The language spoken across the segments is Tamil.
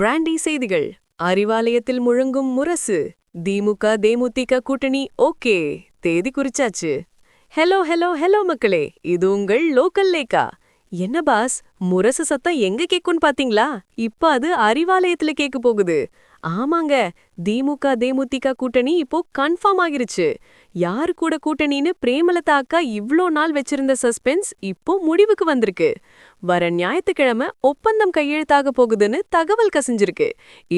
பிராண்டி செய்திகள். அறிவாலயத்தில் முழங்கும் முரசு. திமுக தேமுதிக கூட்டணி ஓகே, தேதி குறிச்சாச்சு. ஹலோ ஹலோ ஹலோ மக்களே, இது உங்கள் லோக்கல் லேக்கா. என்ன பாஸ், முரசு சத்தம் எங்க கேக்குன்னு பாத்தீங்களா? இப்ப அது அறிவாலயத்துல கேக்கு போகுது. ஆமாங்க, திமுக தேமுதிக கூட்டணி இப்போ கன்ஃபார்ம் ஆகிருச்சு. யாரு கூட கூட்டணின்னு பிரேமலதா அக்கா இவ்ளோ நாள் வச்சிருந்த சஸ்பென்ஸ் இப்போ முடிவுக்கு வந்திருக்கு. வர ஞாயிற்றுக்கிழமை ஒப்பந்தம் கையெழுத்தாக போகுதுன்னு தகவல் கசிஞ்சிருக்கு.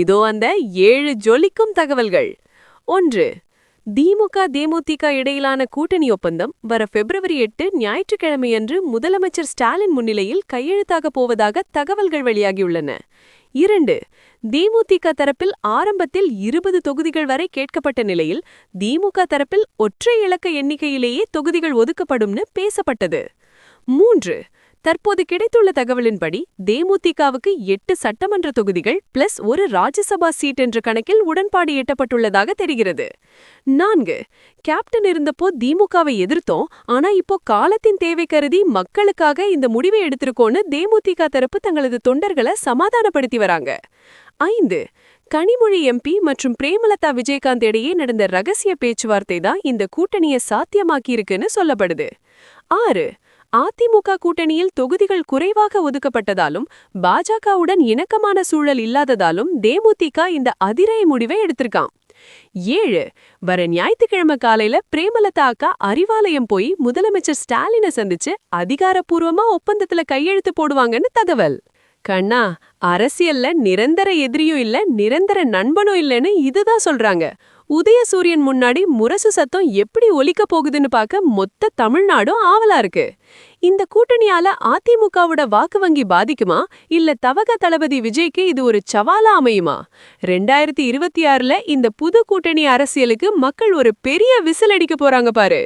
இதோ அந்த 7 ஜொலிக்கும் தகவல்கள். 1. திமுக தேமுதிக இடையிலான கூட்டணி ஒப்பந்தம் வர February 8 ஞாயிற்றுக்கிழமையன்று முதலமைச்சர் ஸ்டாலின் முன்னிலையில் கையெழுத்தாக போவதாக தகவல்கள் வெளியாகியுள்ளன. 2. தேமுதிக தரப்பில் ஆரம்பத்தில் 20 தொகுதிகள் வரை கேட்கப்பட்ட நிலையில் திமுக தரப்பில் ஒற்றை இலக்க எண்ணிக்கையிலேயே தொகுதிகள் ஒதுக்கப்படும்னு பேசப்பட்டது. 3. தற்போது கிடைத்துள்ள தகவலின்படி தேமுதிகவுக்கு 8 சட்டமன்ற தொகுதிகள் பிளஸ் ஒரு ராஜ்யசபா சீட் என்ற கணக்கில் உடன்பாடு எட்டப்பட்டுள்ளதாக தெரிகிறது. 4. கேப்டன் இருந்தப்போ திமுகவை எதிர்த்தோம், ஆனா இப்போ காலத்தின் தேவை கருதி மக்களுக்காக இந்த முடிவை எடுத்திருக்கோன்னு தேமுதிக தரப்பு தங்களது தொண்டர்களை சமாதானப்படுத்தி வராங்க. 5. கனிமொழி எம்பி மற்றும் பிரேமலதா விஜயகாந்த் இடையே நடந்த ரகசிய பேச்சுவார்த்தை தான் இந்த கூட்டணியை சாத்தியமாக்கியிருக்குன்னு சொல்லப்படுது. 6. அதிமுக கூட்டணியில் தொகுதிகள் குறைவாக ஒதுக்கப்பட்டதாலும் பாஜகவுடன் இணக்கமான சூழல் இல்லாததாலும் தேமுதிக இந்த அதிரடி முடிவை எடுத்திருக்கான். 7. வர ஞாயிற்றுக்கிழமை காலையில பிரேமலதா அக்கா அறிவாலயம் போய் முதலமைச்சர் ஸ்டாலினை சந்திச்சு அதிகாரப்பூர்வமா ஒப்பந்தத்துல கையெழுத்து போடுவாங்கன்னு தகவல். கண்ணா, அரசியல்ல நிரந்தர எதிரியும் இல்ல, நிரந்தர நண்பனும் இல்லைன்னு இதுதான் சொல்றாங்க. உதயசூரியன் முன்னாடி முரசு சத்தம் எப்படி ஒலிக்க போகுதுன்னு பார்க்க மொத்த தமிழ்நாடும் ஆவலா இருக்கு. இந்த கூட்டணியால அதிமுகவோட வாக்கு வங்கி பாதிக்குமா, இல்ல தவக தளபதி விஜய்க்கு இது ஒரு சவாலா அமையுமா? 2026ல இந்த புது கூட்டணி அரசியலுக்கு மக்கள் ஒரு பெரிய விசில் அடிக்க போறாங்க பாரு.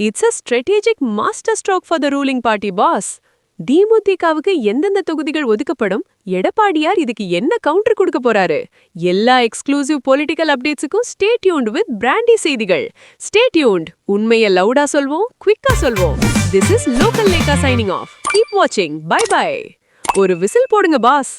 It's a strategic master stroke for the ruling party boss. திமுதிகவுக்கு எந்தெந்த தொகுதிகள் ஒதுக்கப்படும், எடப்பாடியார் இதுக்கு என்ன கவுண்டர் கொடுக்க போறாரு? எல்லா எக்ஸ்க்ளூசிவ் பொலிட்டிக்கல் அப்டேட்ஸுக்கும் ஸ்டே டியூன்ட் வித் பிராண்டி செய்திகள். Stay tuned. உண்மையை லவுடா சொல்வோம், குவிக்கா சொல்வோம். This is Local Leka signing off. Keep watching. Bye bye. ஒரு விசில் போடுங்க பாஸ்.